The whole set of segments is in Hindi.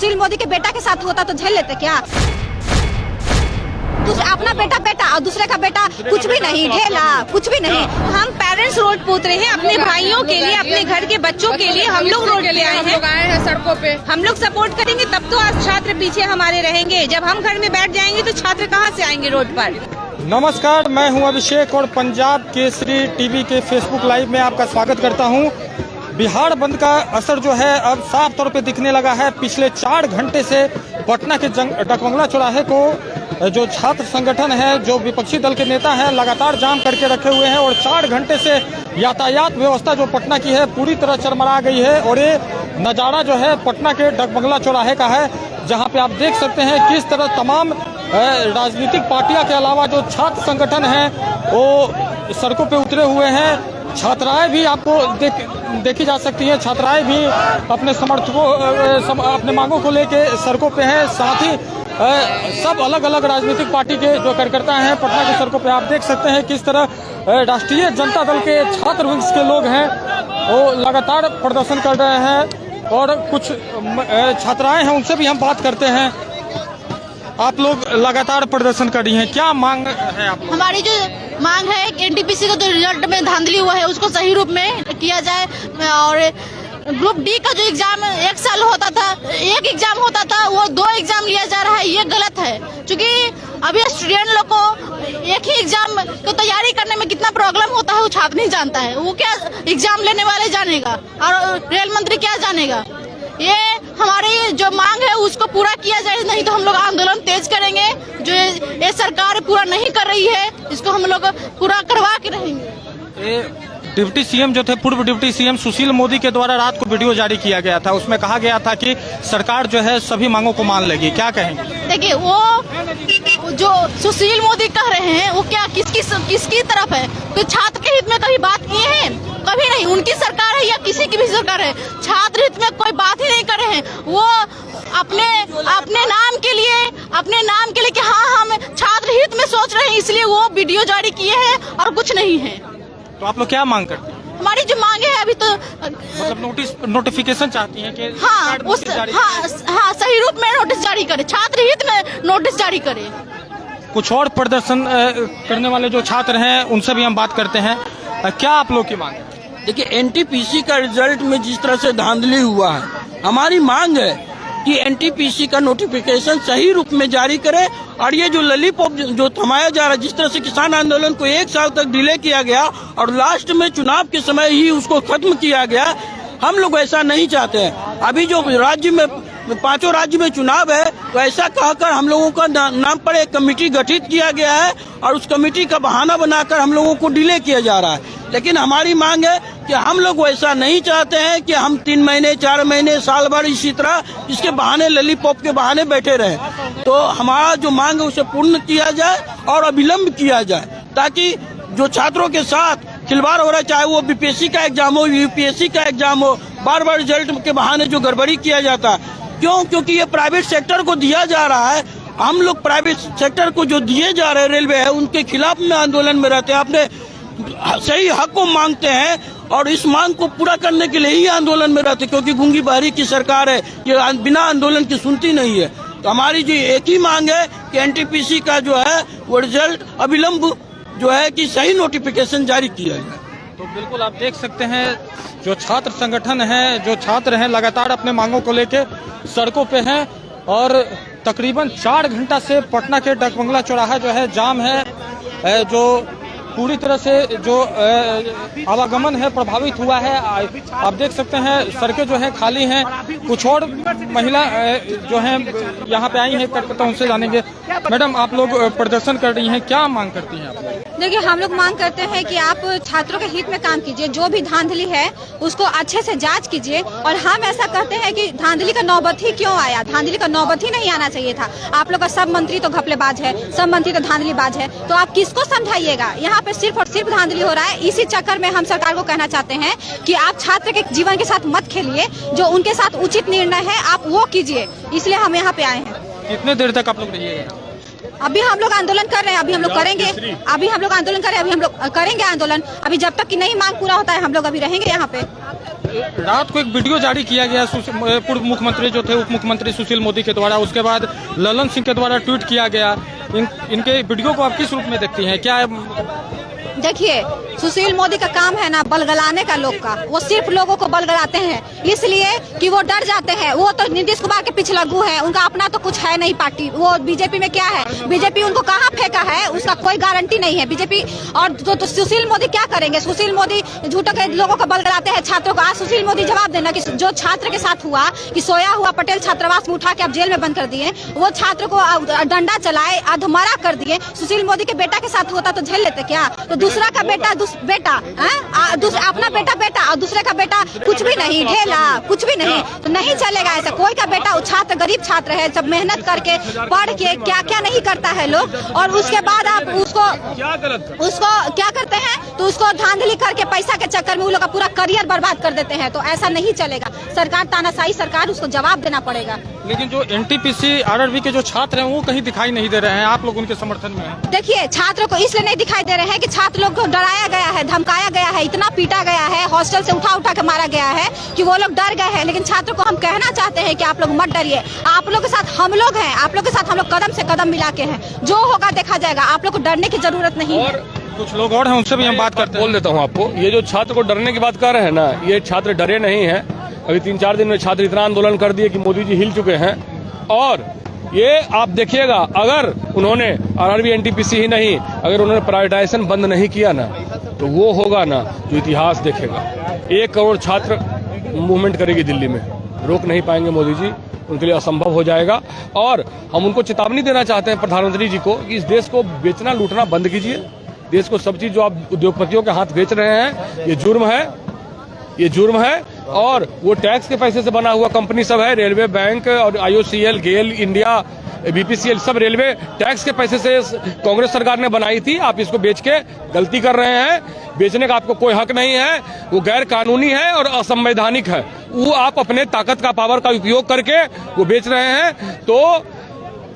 सुशील मोदी के बेटा के साथ होता तो झेल लेते क्या? अपना बेटा बेटा और दूसरे का बेटा कुछ भी नहीं, ढेला कुछ भी नहीं। हम पेरेंट्स रोड पे उतरे हैं अपने भाइयों के लिए, अपने घर के बच्चों के लिए। हम लोग रोड पे आए हैं सड़कों पे। हम लोग सपोर्ट करेंगे तब तो आज छात्र पीछे हमारे रहेंगे। जब हम घर में बैठ जाएंगे तो छात्र कहाँ से आएंगे रोड पर? नमस्कार, मैं हूं अभिषेक और पंजाब केसरी टीवी के फेसबुक लाइव में आपका स्वागत करता हूं। बिहार बंद का असर जो है अब साफ तौर पे दिखने लगा है। पिछले 4 घंटे से पटना के डकबंगला चौराहे को जो छात्र संगठन है, जो विपक्षी दल के नेता हैं, लगातार जाम करके रखे हुए हैं और 4 घंटे से यातायात व्यवस्था जो पटना की है पूरी तरह चरमरा गई है। और ये नज़ारा जो है पटना के डकबंगला चौराहे का है, जहां पे आप देख सकते हैं किस तरह तमाम राजनीतिक पार्टियां के अलावा जो छात्र संगठन है वो सड़कों पे उतरे हुए हैं। छात्राएं भी आपको देखी जा सकती हैं, छात्राएं भी अपने समर्थकों अपने मांगों को लेके सड़कों पे हैं। साथ ही सब अलग अलग राजनीतिक पार्टी के जो कार्यकर्ता हैं पटना की सड़कों पे आप देख सकते हैं किस तरह राष्ट्रीय जनता दल के छात्र वंश के लोग हैं वो लगातार प्रदर्शन कर रहे हैं। और कुछ छात्राएं हैं, उनसे भी हम बात करते हैं। आप लोग लगातार प्रदर्शन कर रही हैं, क्या मांग है आप? हमारी जो मांग है एनटीपीसी का जो रिजल्ट में धांधली हुआ है उसको सही रूप में किया जाए। और ग्रुप डी का जो एग्जाम 1 साल होता था, 1 एग्जाम होता था, वो 2 एग्जाम लिया जा रहा है, ये गलत है। क्योंकि अभी स्टूडेंट लोग को एक ही एग्जाम को तैयारी करने में कितना प्रॉब्लम होता है वो छात्र नहीं जानता है। वो क्या एग्जाम लेने वाले जानेगा और रेल मंत्री क्या जानेगा। ये हमारी जो मांग है उसको पूरा किया जाए, नहीं तो हम लोग आंदोलन तेज करेंगे। जो ये सरकार पूरा नहीं कर रही है इसको हम लोग पूरा करवा के रहेंगे। डिप्टी सीएम जो थे, पूर्व डिप्टी सीएम सुशील मोदी के द्वारा रात को वीडियो जारी किया गया था, उसमें कहा गया था कि सरकार जो है सभी मांगों को मान लेगी, क्या कहेंगे? देखिए, वो जो सुशील मोदी कह रहे हैं वो क्या किसकी तरफ है? तो छात्र के हित में कभी बात किए हैं? कभी नहीं। उनकी सरकार है या किसी की भी सरकार है, छात्र हित में कोई बात ही नहीं कर रहे हैं। वो अपने नाम के लिए कि हाँ हम छात्र हित में सोच रहे हैं, इसलिए वो वीडियो जारी किए हैं और कुछ नहीं है। तो आप लोग क्या मांग करते हैं? हमारी जो मांगे है अभी तो मतलब नोटिफिकेशन चाहती हैं कि हाँ सही रूप में नोटिस जारी करे, छात्र हित में नोटिस जारी करे। कुछ और प्रदर्शन करने वाले जो छात्र हैं उनसे भी हम बात करते हैं। क्या आप लोग की मांग है? देखिए, एनटीपीसी का रिजल्ट में जिस तरह से धांधली हुआ है, हमारी मांग है कि एनटीपीसी का नोटिफिकेशन सही रूप में जारी करे। और ये जो लॉलीपॉप जो थमाया जा रहा है, जिस तरह से किसान आंदोलन को 1 साल तक डिले किया गया और लास्ट में चुनाव के समय ही उसको खत्म किया गया, हम लोग ऐसा नहीं चाहते हैं। अभी जो राज्य में 5 राज्य में चुनाव है, तो ऐसा कहकर हम लोगों का नाम पर एक कमेटी गठित किया गया है और उस कमेटी का बहाना बनाकर हम लोगों को डिले किया जा रहा है। लेकिन हमारी मांग है कि हम लोग वैसा नहीं चाहते हैं कि हम 3 महीने 4 महीने साल भर इसी तरह इसके बहाने लॉलीपॉप के बहाने बैठे रहे। तो हमारा जो मांग है उसे पूर्ण किया जाए और अविलंब किया जाए, ताकि जो छात्रों के साथ खिलवाड़ हो रहा है, चाहे वो बीपीएससी का एग्जाम हो, यूपीएससी का एग्जाम हो, बार बार रिजल्ट के बहाने जो गड़बड़ी किया जाता है। क्यों? क्योंकि ये प्राइवेट सेक्टर को दिया जा रहा है। हम लोग प्राइवेट सेक्टर को जो दिए जा रहे रेलवे है उनके खिलाफ में आंदोलन में रहते हैं, अपने सही हक को मांगते हैं और इस मांग को पूरा करने के लिए ही आंदोलन में रहते हैं। क्योंकि गूंगी बहरी की सरकार है, ये बिना आंदोलन की सुनती नहीं है। तो हमारी जो एक ही मांग है कि एनटीपीसी का जो है वो रिजल्ट अविलंब जो है कि सही नोटिफिकेशन जारी किया जाए। तो बिल्कुल आप देख सकते हैं जो छात्र संगठन है, जो छात्र हैं, लगातार अपने मांगों को लेके सड़कों पे हैं और तकरीबन 4 घंटा से पटना के डकबंगला चौराहा जो है जाम है। जो पूरी तरह से जो आवागमन है प्रभावित हुआ है। आप देख सकते हैं सड़कें जो है खाली हैं। कुछ और महिला जो हैं यहाँ पे आई हैं, कार्यकर्ता, उनसे जानेंगे। मैडम, आप लोग प्रदर्शन कर रही हैं, क्या मांग करती हैं आप लोग? देखिए, हम लोग मांग करते हैं कि आप छात्रों के हित में काम कीजिए, जो भी धांधली है उसको अच्छे से जांच कीजिए। और हम ऐसा कहते हैं कि धांधली का नौबत ही क्यों आया? धांधली का नौबत ही नहीं आना चाहिए था। आप लोग का सब मंत्री तो घपलेबाज है, सब मंत्री तो धांधलीबाज है, तो आप किसको समझाइएगा? यहाँ पे सिर्फ और सिर्फ धांधली हो रहा है। इसी चक्कर में हम सरकार को कहना चाहते हैं कि आप छात्र के जीवन के साथ मत खेलिए, जो उनके साथ उचित निर्णय है आप वो कीजिए। इसलिए हम यहाँ पे आए हैं। कितने देर तक आप लोग रहिएगा? अभी हम लोग आंदोलन कर रहे हैं, अभी हम लोग करेंगे, अभी हम लोग आंदोलन कर रहे हैं, अभी हम लोग करेंगे आंदोलन। अभी जब तक कि नहीं मांग पूरा होता है हम लोग अभी रहेंगे यहाँ पे। रात को एक वीडियो जारी किया गया पूर्व मुख्यमंत्री जो थे उप मुख्यमंत्री सुशील मोदी के द्वारा, उसके बाद ललन सिंह के द्वारा ट्वीट किया गया। इनके वीडियो को आप किस रूप में देखती हैं? क्या देखिए, सुशील मोदी का काम है ना बलगलाने का लोग का। वो सिर्फ लोगों को बलगलाते हैं इसलिए कि वो डर जाते हैं। वो तो नीतीश कुमार के पीछे लगू है, उनका अपना तो कुछ है नहीं पार्टी। वो बीजेपी में क्या है, बीजेपी उनको कहाँ फेंका है उसका कोई गारंटी नहीं है बीजेपी। और तो सुशील मोदी क्या करेंगे? सुशील मोदी झूठों के लोगों को बलगलाते हैं, छात्रों को। आज सुशील मोदी जवाब देना कि जो छात्र के साथ हुआ कि सोया हुआ पटेल छात्रावास में उठा के आप जेल में बंद कर दिए, वो छात्र को डंडा चलाए, अधमरा कर दिए। सुशील मोदी के बेटा के साथ होता तो झेल लेते क्या? तो दूसरा का बेटा अपना बेटा और दूसरे का बेटा कुछ भी नहीं, ढेला कुछ भी नहीं, तो नहीं चलेगा ऐसा। कोई का बेटा छात्र गरीब छात्र है, सब मेहनत करके पढ़ के क्या क्या नहीं करता है लोग, और उसके बाद आप उसको क्या करते हैं? तो उसको धांधली करके पैसा के चक्कर में वो लोग का पूरा करियर बर्बाद कर देते हैं। तो ऐसा नहीं चलेगा। सरकार तानाशाही सरकार, उसको जवाब देना पड़ेगा। लेकिन जो एनटीपीसी आरआरबी के जो छात्र हैं वो कहीं दिखाई नहीं दे रहे हैं, आप लोग उनके समर्थन में हैं? देखिए, छात्रों को इसलिए नहीं दिखाई दे रहे हैं कि छात्र लोग को डराया गया है, धमकाया गया है, इतना पीटा गया है, हॉस्टल से उठा के मारा गया है कि वो लोग डर गए हैं। लेकिन छात्रों को हम कहना चाहते हैं कि आप लोग मत डरिए, आप लोग के साथ हम लोग हैं, आप लोग के साथ हम लोग कदम से कदम मिला के हैं, जो होगा देखा जाएगा। आप लोग को डरने की जरूरत नहीं है। कुछ लोग और हैं, उनसे भी हम बात करते हैं। बोल देता हूँ आपको, ये जो छात्र को डरने की बात कर रहे हैं ना, ये छात्र डरे नहीं हैं। अभी 3-4 दिन में छात्र इतना आंदोलन कर दिए कि मोदी जी हिल चुके हैं। और ये आप देखिएगा, अगर उन्होंने आरआरबी एनटीपीसी ही नहीं, अगर उन्होंने प्राइवेटाइजेशन बंद नहीं किया ना, तो वो होगा ना जो इतिहास देखेगा। 1 करोड़ छात्र मूवमेंट करेगी दिल्ली में, रोक नहीं पाएंगे मोदी जी, उनके लिए असंभव हो जाएगा। और हम उनको चेतावनी देना चाहते हैं प्रधानमंत्री जी को कि इस देश को बेचना लूटना बंद कीजिए। देश को सब चीज जो आप उद्योगपतियों के हाथ बेच रहे हैं, ये जुर्म है, ये जुर्म है। और वो टैक्स के पैसे से बना हुआ कंपनी सब है, रेलवे, बैंक और IOCL, गेल इंडिया, BPCL, सब रेलवे टैक्स के पैसे से कांग्रेस सरकार ने बनाई थी। आप इसको बेच के गलती कर रहे हैं। बेचने का आपको कोई हक नहीं है, वो गैर कानूनी है और असंवैधानिक है। वो आप अपने ताकत का, पावर का उपयोग करके वो बेच रहे हैं। तो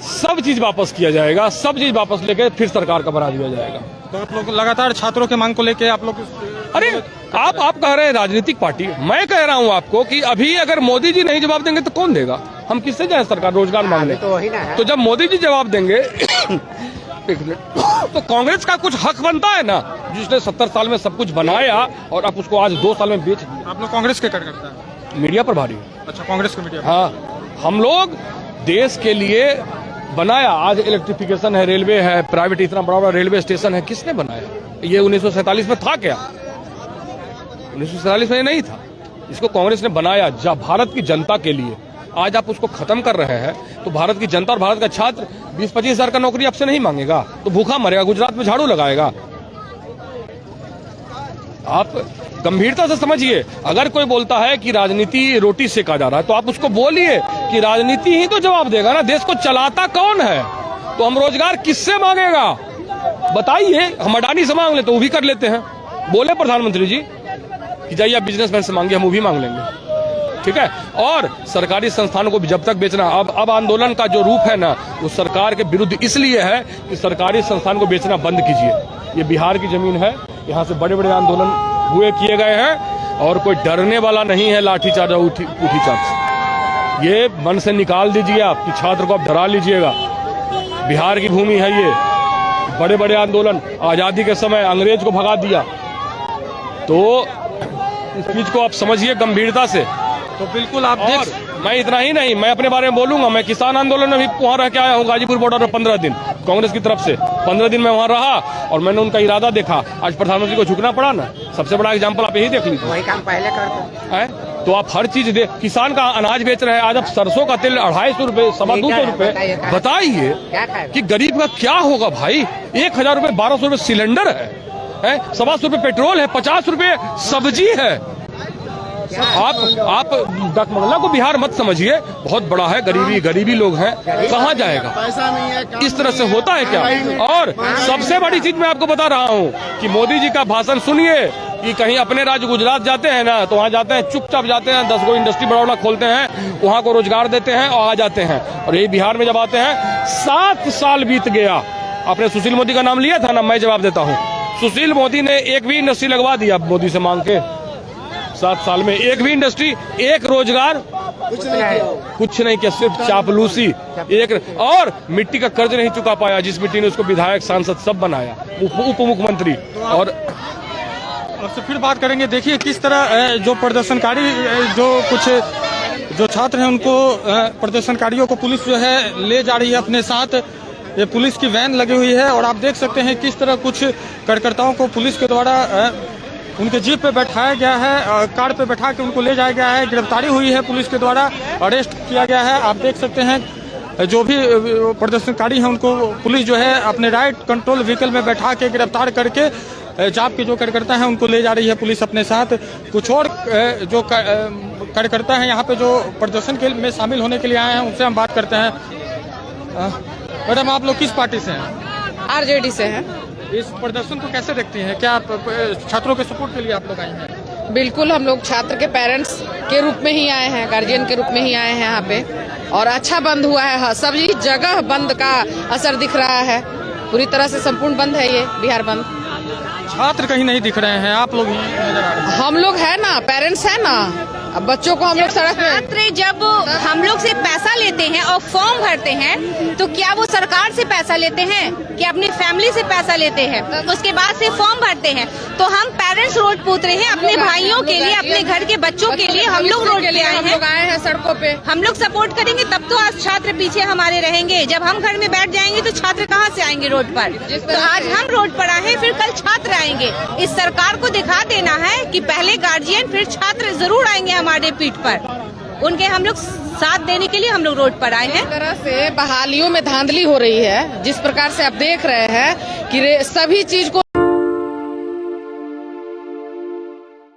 सब चीज वापस किया जाएगा, सब चीज वापस लेके फिर सरकार का बना दिया जाएगा। तो आप लोग लगातार छात्रों के मांग को लेके आप लोग, अरे आप कह रहे हैं राजनीतिक पार्टी, मैं कह रहा हूं आपको कि अभी अगर मोदी जी नहीं जवाब देंगे तो कौन देगा? हम किससे जाए सरकार रोजगार मांगने? तो जब मोदी जी जवाब देंगे तो कांग्रेस का कुछ हक बनता है ना, जिसने 70 साल में सब कुछ बनाया और आप उसको आज 2 साल में बेच दिया। आप लोग कांग्रेस के कार्यकर्ता हैं? मीडिया प्रभारी। अच्छा, कांग्रेस के मीडिया। हाँ, हम लोग देश के लिए बनाया। आज इलेक्ट्रिफिकेशन है, रेलवे है, प्राइवेट इतना बड़ा बड़ा रेलवे स्टेशन है, किसने बनाया? ये 1947 में था क्या? 1947 में नहीं था। इसको कांग्रेस ने बनाया जब भारत की जनता के लिए। आज आप उसको खत्म कर रहे हैं तो भारत की जनता और भारत का छात्र 20-25 हजार का नौकरी आपसे नहीं मांगेगा, तो भूखा मरेगा, गुजरात में झाड़ू लगाएगा। आप गंभीरता से समझिए। अगर कोई बोलता है कि राजनीति रोटी सेका जा रहा है, तो आप उसको बोलिए कि राजनीति ही तो जवाब देगा ना। देश को चलाता कौन है? तो हम रोजगार किससे मांगेगा बताइए? हम अडानी से मांग ले तो वो भी कर लेते हैं। बोले प्रधानमंत्री जी कि जाइए आप बिजनेसमैन से मांगिए, हम वो भी मांग लेंगे, ठीक है। और सरकारी संस्थानों को भी जब तक बेचना, अब आंदोलन का जो रूप है ना, वो सरकार के विरुद्ध इसलिए है कि सरकारी संस्थान को बेचना बंद कीजिए। ये बिहार की जमीन है, यहाँ से बड़े बड़े आंदोलन हुए किए गए हैं और कोई डरने वाला नहीं है लाठीचार्ज और उठीचार्ज। ये मन से निकाल दीजिए आप कि छात्र को आप डरा लीजिएगा। बिहार की भूमि है ये, बड़े बड़े आंदोलन, आजादी के समय अंग्रेज को भगा दिया। तो इस चीज को आप समझिए गंभीरता से। तो बिल्कुल आप देख, मैं इतना ही नहीं, मैं अपने बारे में बोलूंगा। मैं किसान आंदोलन में भी वहां रह के आया हूँ, गाजीपुर बॉर्डर पर 15 दिन कांग्रेस की तरफ से 15 दिन में वहां रहा और मैंने उनका इरादा देखा। आज प्रधानमंत्री को झुकना पड़ा ना, सबसे बड़ा एग्जाम्पल आप यही देख लीजिए। वही काम पहले करते हैं तो आप हर चीज दे। किसान का अनाज बेच रहे हैं, आज आप सरसों का तेल 250 रुपए, 250 रुपए। बताइए कि गरीब का क्या होगा भाई? 1000 रुपए, 1200 रुपए सिलेंडर है, 700 रुपए पेट्रोल है, 50 रुपए सब्जी है। आप डकमंगला को बिहार मत समझिए, बहुत बड़ा है, गरीबी लोग हैं, कहाँ जाएगा? पैसा नहीं है, इस तरह से होता है क्या? और सबसे बड़ी चीज मैं आपको बता रहा हूँ कि मोदी जी का भाषण सुनिए कि कहीं अपने राज्य गुजरात जाते हैं ना, तो वहाँ जाते हैं, चुपचाप जाते हैं, 10 गो इंडस्ट्री बड़ा बड़ा खोलते हैं, वहाँ को रोजगार देते हैं और आ जाते हैं। और यही बिहार में जब आते हैं, 7 साल बीत गया। आपने सुशील मोदी का नाम लिया था ना, मैं जवाब देता हूँ। सुशील मोदी ने एक भी इंडस्ट्री लगवा दिया मोदी से मांग के? 7 साल में एक भी इंडस्ट्री, एक रोजगार कुछ नहीं किया, सिर्फ चापलूसी। और मिट्टी का कर्ज नहीं चुका पाया, जिस मिट्टी ने उसको विधायक, सांसद सब बनाया, उप मुख्यमंत्री। और आपसे फिर बात करेंगे। देखिए किस तरह जो प्रदर्शनकारी जो छात्र हैं उनको प्रदर्शनकारियों को पुलिस जो है ले जा रही है अपने साथ। ये पुलिस की वैन लगी हुई है और आप देख सकते हैं किस तरह कुछ कार्यकर्ताओं को पुलिस के द्वारा उनके जीप पे बैठाया गया है, कार पे बैठा के उनको ले जाया गया है। गिरफ्तारी हुई है पुलिस के द्वारा, अरेस्ट किया गया है। आप देख सकते हैं जो भी प्रदर्शनकारी हैं उनको पुलिस जो है अपने राइट कंट्रोल व्हीकल में बैठा के गिरफ्तार करके जाप के जो कार्यकर्ता हैं उनको ले जा रही है पुलिस अपने साथ। कुछ और जो कार्यकर्ता हैं यहाँ पे जो प्रदर्शन में शामिल होने के लिए आए हैं उनसे हम बात करते हैं। मैडम आप लोग किस पार्टी से हैं? आरजेडी से है। इस प्रदर्शन को कैसे देखती हैं? क्या आप छात्रों के सपोर्ट के लिए आप लोग आए हैं? बिल्कुल, हम लोग छात्र के पेरेंट्स के रूप में ही आए हैं, गार्जियन के रूप में ही आए हैं यहाँ पे। और अच्छा बंद हुआ है, सभी जगह बंद का असर दिख रहा है। पूरी तरह से संपूर्ण बंद है ये बिहार बंद। छात्र कहीं नहीं दिख रहे हैं, आप लोग ही नजर आ रहे हैं। हम लोग है ना, पेरेंट्स है ना, अब बच्चों को हम लोग सड़क पे। छात्र जब हम लोग से पैसा लेते हैं और फॉर्म भरते हैं तो क्या वो सरकार से पैसा लेते हैं कि अपनी फैमिली से पैसा लेते हैं? उसके बाद से फॉर्म भरते हैं। तो हम पेरेंट्स रोड पे उतरे हैं अपने भाइयों के लिए, अपने घर के बच्चों के लिए। हम लोग रोड पे आए हैं सड़कों पे। हम लोग सपोर्ट करेंगे तब तो आज छात्र पीछे हमारे रहेंगे। जब हम घर में बैठ जाएंगे तो छात्र कहाँ से आएंगे रोड पर? तो आज हम रोड पर आए, फिर कल छात्र आएंगे। इस सरकार को दिखा देना है कि पहले गार्जियन फिर छात्र जरूर आएंगे हमारे पीठ पर। उनके हम लोग साथ देने के लिए हम लोग रोड पर आए हैं। इस तरह से बहालियों में धांधली हो रही है, जिस प्रकार से आप देख रहे हैं कि सभी चीज को